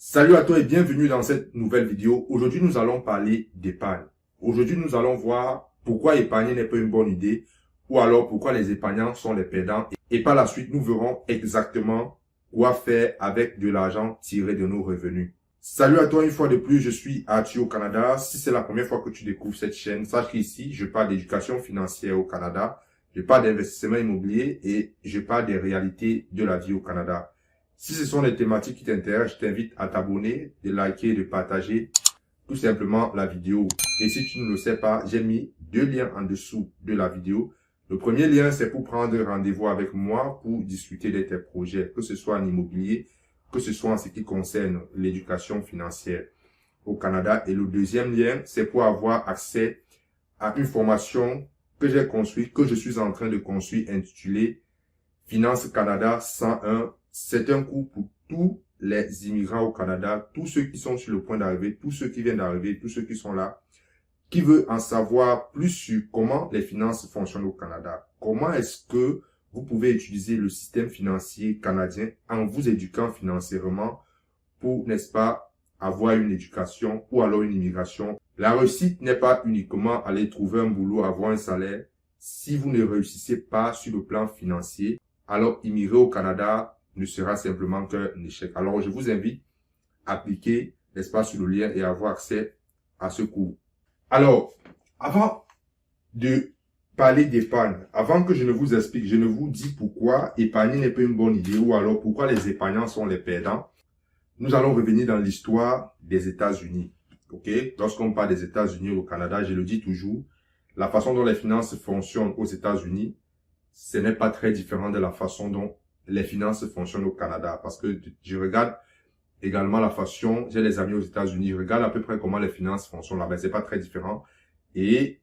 Salut à toi et bienvenue dans cette nouvelle vidéo. Aujourd'hui, nous allons parler d'épargne. Aujourd'hui, nous allons voir pourquoi épargner n'est pas une bonne idée ou alors pourquoi les épargnants sont les perdants. Et par la suite, nous verrons exactement quoi faire avec de l'argent tiré de nos revenus. Salut à toi une fois de plus, je suis Arthur au Canada. Si c'est la première fois que tu découvres cette chaîne, sache qu'ici, je parle d'éducation financière au Canada, je parle d'investissement immobilier et je parle des réalités de la vie au Canada. Si ce sont les thématiques qui t'intéressent, je t'invite à t'abonner, de liker et de partager tout simplement la vidéo. Et si tu ne le sais pas, j'ai mis deux liens en dessous de la vidéo. Le premier lien, c'est pour prendre rendez-vous avec moi pour discuter de tes projets, que ce soit en immobilier, que ce soit en ce qui concerne l'éducation financière au Canada. Et le deuxième lien, c'est pour avoir accès à une formation que j'ai construite, que je suis en train de construire, intitulée Finance Canada 101. C'est un cours pour tous les immigrants au Canada, tous ceux qui sont sur le point d'arriver, tous ceux qui viennent d'arriver, tous ceux qui sont là, qui veulent en savoir plus sur comment les finances fonctionnent au Canada. Comment est-ce que vous pouvez utiliser le système financier canadien en vous éduquant financièrement pour, n'est-ce pas, avoir une éducation ou alors une immigration. La réussite n'est pas uniquement aller trouver un boulot, avoir un salaire. Si vous ne réussissez pas sur le plan financier, alors immigrer au Canada ne sera simplement qu'un échec. Alors, je vous invite à cliquer, n'est-ce pas, sur le lien et avoir accès à ce cours. Alors, avant de parler d'épargne, avant que je ne vous explique, je ne vous dis pourquoi épargner n'est pas une bonne idée ou alors pourquoi les épargnants sont les perdants. Nous allons revenir dans l'histoire des États-Unis. Ok? Lorsqu'on parle des États-Unis au Canada, je le dis toujours, la façon dont les finances fonctionnent aux États-Unis, ce n'est pas très différent de la façon dont les finances fonctionnent au Canada. Parce que je regarde également la façon, j'ai des amis aux États-Unis, je regarde à peu près comment les finances fonctionnent là-bas. C'est pas très différent. Et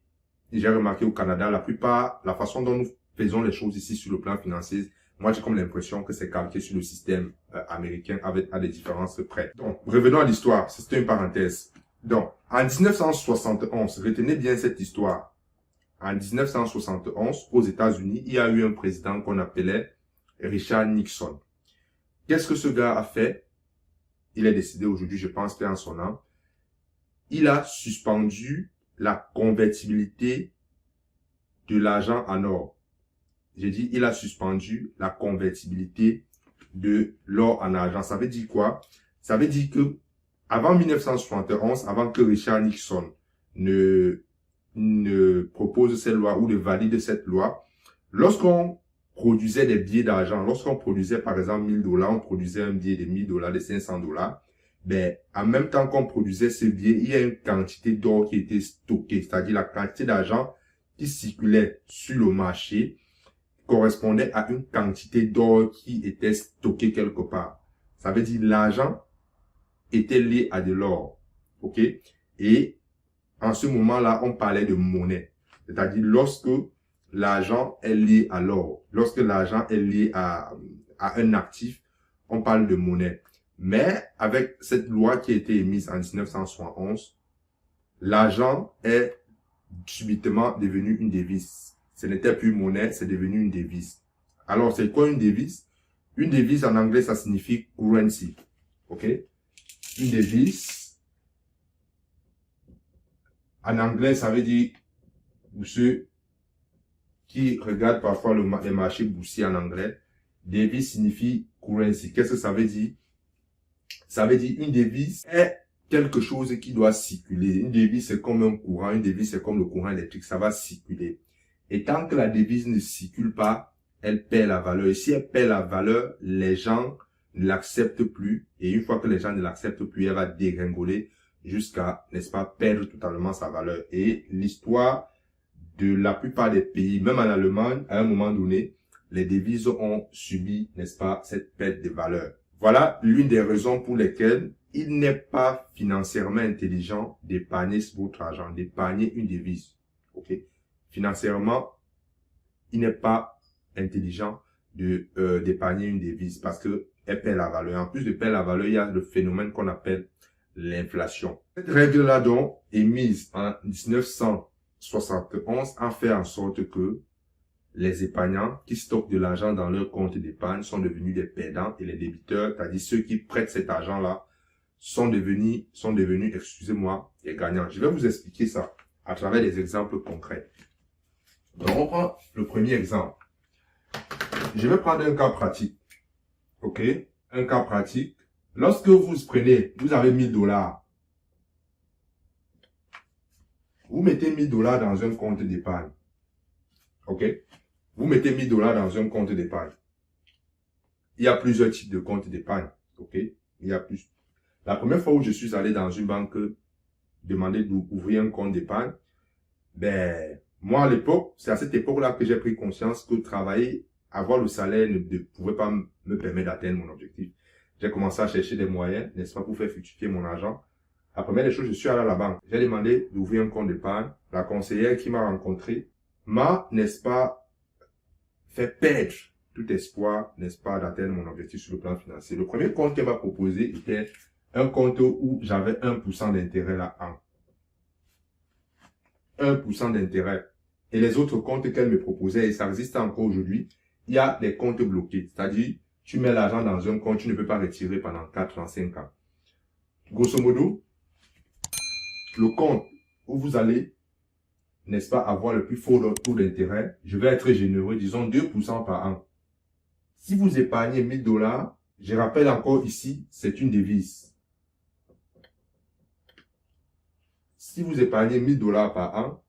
j'ai remarqué au Canada, la façon dont nous faisons les choses ici sur le plan financier, moi j'ai comme l'impression que c'est calqué sur le système américain avec à des différences près. Donc, revenons à l'histoire. C'était une parenthèse. Donc, en 1971, retenez bien cette histoire. En 1971, aux États-Unis, il y a eu un président qu'on appelait Richard Nixon. Qu'est-ce que ce gars a fait? Il est décédé aujourd'hui, je pense, paix en son âme. Il a suspendu la convertibilité de l'argent en or. J'ai dit, il a suspendu la convertibilité de l'or en argent. Ça veut dire quoi? Ça veut dire que avant 1971, avant que Richard Nixon ne propose cette loi ou ne valide cette loi, lorsqu'on produisait des billets d'argent, lorsqu'on produisait par exemple 1000 $, on produisait un billet de 1000 $, de 500 $, ben, en même temps qu'on produisait ce billet, il y a une quantité d'or qui était stockée, c'est-à-dire la quantité d'argent qui circulait sur le marché correspondait à une quantité d'or qui était stockée quelque part. Ça veut dire l'argent était lié à de l'or. OK? Et en ce moment-là, on parlait de monnaie. C'est-à-dire lorsque l'argent est lié à l'or, lorsque l'argent est lié à un actif, on parle de monnaie. Mais avec cette loi qui a été émise en 1971, l'argent est subitement devenu une devise. Ce n'était plus monnaie, c'est devenu une devise. Alors, c'est quoi une devise? Une devise en anglais, ça signifie currency. OK? Une devise, en anglais, ça veut dire, pour ceux qui regardent parfois les marchés boursiers en anglais, devise signifie currency. Qu'est-ce que ça veut dire? Ça veut dire une devise est quelque chose qui doit circuler. Une devise, c'est comme un courant. Une devise, c'est comme le courant électrique. Ça va circuler. Et tant que la devise ne circule pas, elle perd la valeur. Et si elle perd la valeur, les gens ne l'acceptent plus. Et une fois que les gens ne l'acceptent plus, elle va dégringoler jusqu'à, n'est-ce pas, perdre totalement sa valeur. Et l'histoire de la plupart des pays, même en Allemagne, à un moment donné, les devises ont subi, n'est-ce pas, cette perte de valeur. Voilà l'une des raisons pour lesquelles il n'est pas financièrement intelligent d'épargner votre argent, d'épargner une devise. OK? Financièrement, il n'est pas intelligent d'épargner une devise parce que elle perd la valeur. En plus de perdre la valeur, il y a le phénomène qu'on appelle l'inflation. Cette règle-là donc est mise en 1971 a fait en sorte que les épargnants qui stockent de l'argent dans leur compte d'épargne sont devenus des perdants et les débiteurs, c'est-à-dire ceux qui prêtent cet argent-là, sont devenus, excusez-moi, des gagnants. Je vais vous expliquer ça à travers des exemples concrets. Donc, on prend le premier exemple. Je vais prendre un cas pratique. OK? Un cas pratique. Lorsque vous prenez, vous avez 1000 $. Vous mettez 1000 $ dans un compte d'épargne. OK? Vous mettez 1000 $ dans un compte d'épargne. Il y a plusieurs types de comptes d'épargne. OK? Il y a plus. La première fois où je suis allé dans une banque demander d'ouvrir un compte d'épargne, ben, moi à l'époque, c'est à cette époque-là que j'ai pris conscience que travailler, avoir le salaire ne pouvait pas me permettre d'atteindre mon objectif. J'ai commencé à chercher des moyens, n'est-ce pas, pour faire fructifier mon argent. La première des choses, je suis allé à la banque. J'ai demandé d'ouvrir un compte d'épargne. La conseillère qui m'a rencontré m'a, n'est-ce pas, fait perdre tout espoir, n'est-ce pas, d'atteindre mon objectif sur le plan financier. Le premier compte qu'elle m'a proposé était un compte où j'avais 1% d'intérêt là-dedans. 1% d'intérêt. Et les autres comptes qu'elle me proposait, et ça existe encore aujourd'hui, il y a des comptes bloqués. C'est-à-dire, tu mets l'argent dans un compte, tu ne peux pas retirer pendant 4 ans, 5 ans. Grosso modo, le compte où vous allez, n'est-ce pas, avoir le plus fort taux d'intérêt, je vais être généreux, disons 2% par an. Si vous épargnez 1000 $, je rappelle encore ici, c'est une devise. Si vous épargnez 1000 $ par an,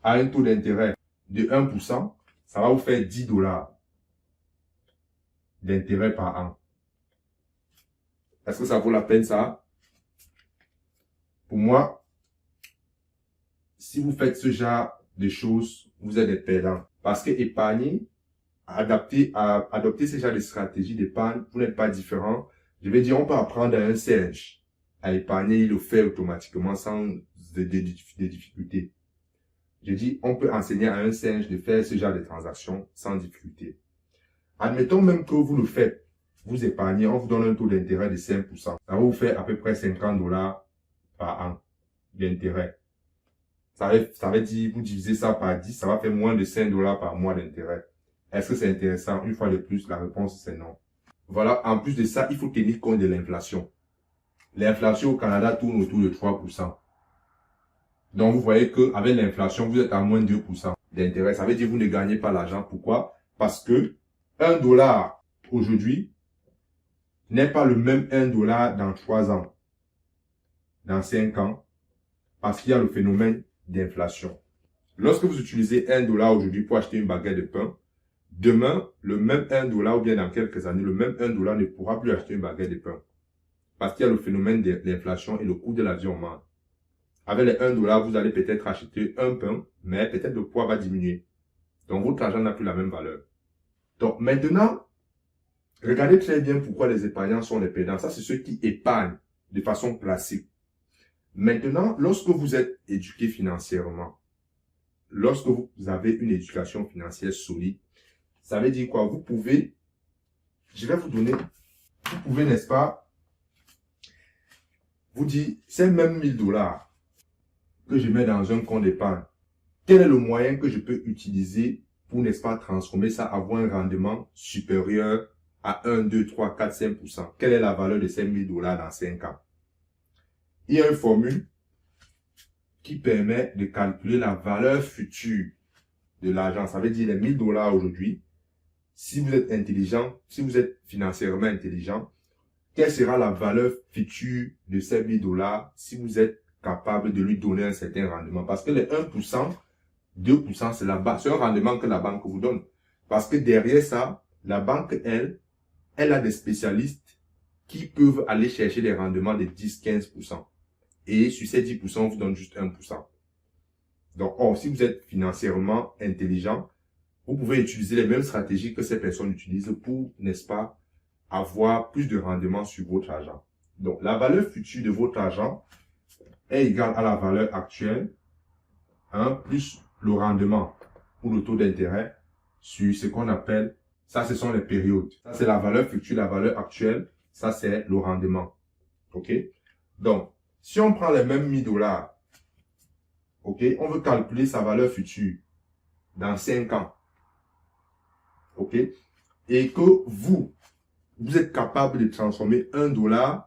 à un taux d'intérêt de 1%, ça va vous faire 10 $ d'intérêt par an. Est-ce que ça vaut la peine ça? Pour moi, si vous faites ce genre de choses, vous êtes des perdants. Parce que épargner, adopter ce genre de stratégie d'épargne, vous n'êtes pas différent. Je vais dire, on peut apprendre à un singe à épargner, il le fait automatiquement sans des difficultés. Je dis, on peut enseigner à un singe de faire ce genre de transactions sans difficulté. Admettons même que vous le faites, vous épargnez, on vous donne un taux d'intérêt de 5%. Ça va vous faire à peu près 50 $ par an d'intérêt. Ça veut dire, vous divisez ça par 10, ça va faire moins de 5 $ par mois d'intérêt. Est-ce que c'est intéressant? Une fois de plus, la réponse c'est non. Voilà, en plus de ça, il faut tenir compte de l'inflation. L'inflation au Canada tourne autour de 3%. Donc, vous voyez qu'avec l'inflation, vous êtes à moins de 2% d'intérêt. Ça veut dire que vous ne gagnez pas l'argent. Pourquoi? Parce que 1 $ aujourd'hui n'est pas le même 1 $ dans 3 ans, dans 5 ans, parce qu'il y a le phénomène d'inflation. Lorsque vous utilisez 1 $ aujourd'hui pour acheter une baguette de pain, demain, le même 1 $ ou bien dans quelques années, le même 1 $ ne pourra plus acheter une baguette de pain. Parce qu'il y a le phénomène de l'inflation et le coût de la vie augmente. Avec les 1 $, vous allez peut-être acheter un pain, mais peut-être le poids va diminuer. Donc, votre argent n'a plus la même valeur. Donc, maintenant, regardez très bien pourquoi les épargnants sont les perdants. Ça, c'est ceux qui épargnent de façon classique. Maintenant, lorsque vous êtes éduqué financièrement, lorsque vous avez une éducation financière solide, ça veut dire quoi? Vous pouvez, je vais vous donner, vous pouvez, n'est-ce pas, vous dire, c'est même 1000 $ que je mets dans un compte d'épargne. Quel est le moyen que je peux utiliser pour, n'est-ce pas, transformer ça, avoir un rendement supérieur à 1, 2, 3, 4, 5%? Quelle est la valeur de ces 1000 $ dans 5 ans? Il y a une formule qui permet de calculer la valeur future de l'argent. Ça veut dire les 1000 $ aujourd'hui. Si vous êtes intelligent, si vous êtes financièrement intelligent, quelle sera la valeur future de ces 1000 $ si vous êtes capable de lui donner un certain rendement? Parce que les 1%, 2%, c'est un rendement que la banque vous donne. Parce que derrière ça, la banque, elle a des spécialistes qui peuvent aller chercher des rendements de 10, 15%. Et sur ces 10%, on vous donne juste 1%. Donc, si vous êtes financièrement intelligent, vous pouvez utiliser les mêmes stratégies que ces personnes utilisent pour, n'est-ce pas, avoir plus de rendement sur votre argent. Donc, la valeur future de votre argent est égale à la valeur actuelle, plus le rendement ou le taux d'intérêt sur ce qu'on appelle, ça ce sont les périodes. Ça c'est la valeur future, la valeur actuelle, ça c'est le rendement. Ok? Donc, si on prend les mêmes 1000 $, ok, on veut calculer sa valeur future dans 5 ans. Ok? Et que vous êtes capable de transformer 1 $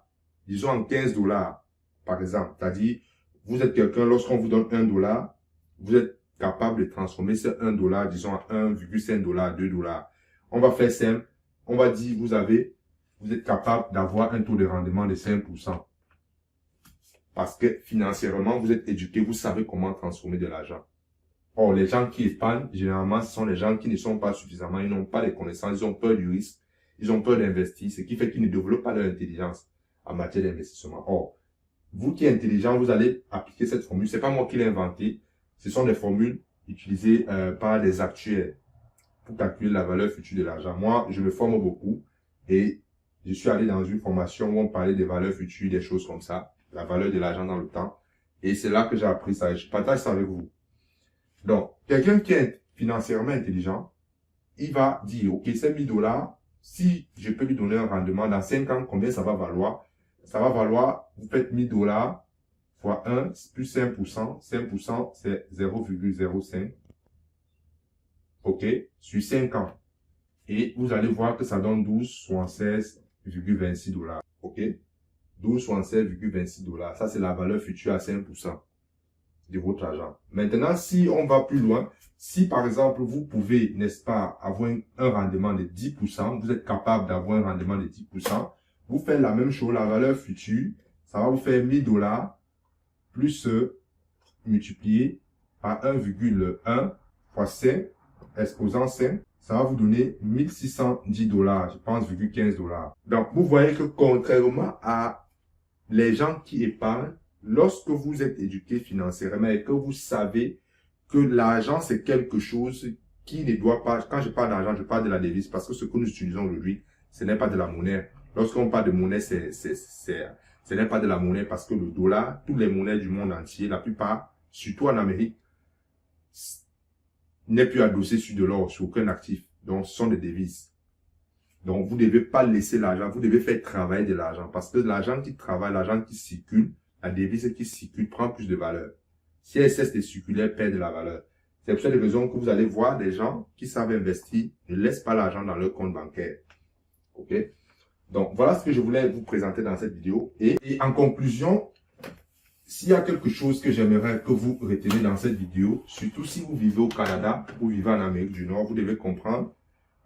disons en 15 $, par exemple. C'est-à-dire, vous êtes quelqu'un, lorsqu'on vous donne $1, vous êtes capable de transformer ce $1, disons, à 1,5 $, 2 $. On va faire simple. On va dire, vous êtes capable d'avoir un taux de rendement de 5%. Parce que financièrement, vous êtes éduqué, vous savez comment transformer de l'argent. Or, les gens qui épargnent, généralement, ce sont les gens qui ne sont pas suffisamment, ils n'ont pas les connaissances, ils ont peur du risque, ils ont peur d'investir, ce qui fait qu'ils ne développent pas leur intelligence en matière d'investissement. Or, vous qui êtes intelligent, vous allez appliquer cette formule. C'est pas moi qui l'ai inventée. Ce sont des formules utilisées par des actuaires pour calculer la valeur future de l'argent. Moi, je me forme beaucoup et je suis allé dans une formation où on parlait des valeurs futures, des choses comme ça, la valeur de l'argent dans le temps. Et c'est là que j'ai appris ça et je partage ça avec vous. Donc, quelqu'un qui est financièrement intelligent, il va dire, ok, ces 1000 $, si je peux lui donner un rendement dans 5 ans, combien ça va valoir? Ça va valoir, vous faites 1000 $ fois 1 plus 5%. 5%, c'est 0,05. OK, sur 5 ans. Et vous allez voir que ça donne 12,76,26 $. OK, 12,76,26 $. Ça, c'est la valeur future à 5% de votre argent. Maintenant, si on va plus loin, si par exemple, vous pouvez, n'est-ce pas, avoir un rendement de 10%, vous êtes capable d'avoir un rendement de 10%, vous faites la même chose, la valeur future, ça va vous faire 1000 $ plus multiplié par 1,1 fois 5, exposant 5, ça va vous donner 1610 $, je pense, 15 $. Donc, vous voyez que contrairement à les gens qui épargnent, lorsque vous êtes éduqué financièrement et que vous savez que l'argent, c'est quelque chose qui ne doit pas, quand je parle d'argent, je parle de la devise, parce que ce que nous utilisons aujourd'hui, ce n'est pas de la monnaie. Lorsqu'on parle de monnaie, ce n'est pas de la monnaie parce que le dollar, toutes les monnaies du monde entier, la plupart, surtout en Amérique, n'est plus adossé sur de l'or, sur aucun actif. Donc, ce sont des devises. Donc, vous ne devez pas laisser l'argent, vous devez faire travailler de l'argent. Parce que l'argent qui travaille, l'argent qui circule, la devise qui circule prend plus de valeur. Si elle cesse de circuler, elle perd de la valeur. C'est pour cette raison que vous allez voir des gens qui savent investir, ne laissent pas l'argent dans leur compte bancaire. OK? Donc, voilà ce que je voulais vous présenter dans cette vidéo. Et en conclusion, s'il y a quelque chose que j'aimerais que vous retenez dans cette vidéo, surtout si vous vivez au Canada ou vivez en Amérique du Nord, vous devez comprendre,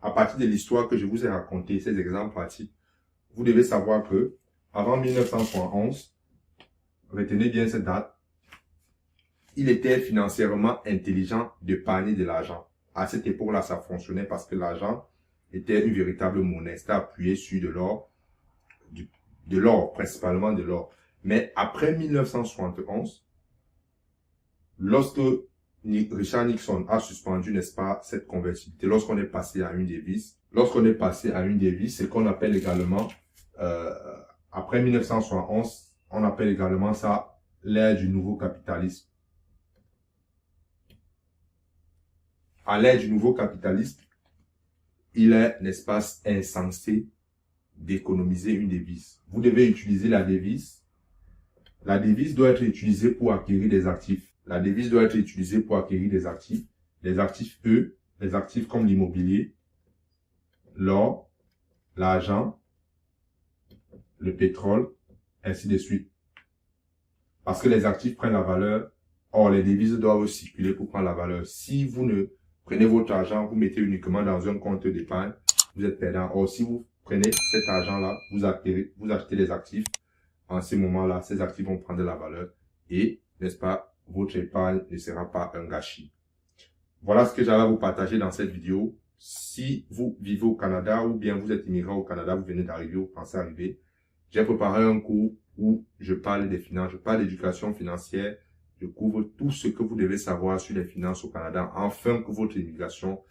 à partir de l'histoire que je vous ai racontée, ces exemples pratiques, vous devez savoir que avant 1971, retenez bien cette date, il était financièrement intelligent d'épargner de l'argent. À cette époque-là, ça fonctionnait parce que l'argent était une véritable monnaie. C'était appuyé sur de l'or, principalement de l'or. Mais après 1971, lorsque Richard Nixon a suspendu, n'est-ce pas, cette convertibilité, lorsqu'on est passé à une devise, c'est qu'on appelle également, après 1971, on appelle également ça l'ère du nouveau capitalisme. À l'ère du nouveau capitalisme, il est, n'est-ce pas, insensé d'économiser une devise. Vous devez utiliser la devise. La devise doit être utilisée pour acquérir des actifs. La devise doit être utilisée pour acquérir des actifs. Les actifs, eux, les actifs comme l'immobilier, l'or, l'argent, le pétrole, ainsi de suite. Parce que les actifs prennent la valeur. Or, les devises doivent circuler pour prendre la valeur. Si vous ne prenez votre argent, vous mettez uniquement dans un compte d'épargne, vous êtes perdant. Or, si vous prenez cet argent-là, vous achetez les actifs. En ce moment-là, ces actifs vont prendre de la valeur et, n'est-ce pas, votre épargne ne sera pas un gâchis. Voilà ce que j'avais à vous partager dans cette vidéo. Si vous vivez au Canada ou bien vous êtes immigrant au Canada, vous venez d'arriver ou pensez arriver, j'ai préparé un cours où je parle des finances, je parle d'éducation financière, je couvre tout ce que vous devez savoir sur les finances au Canada afin que votre immigration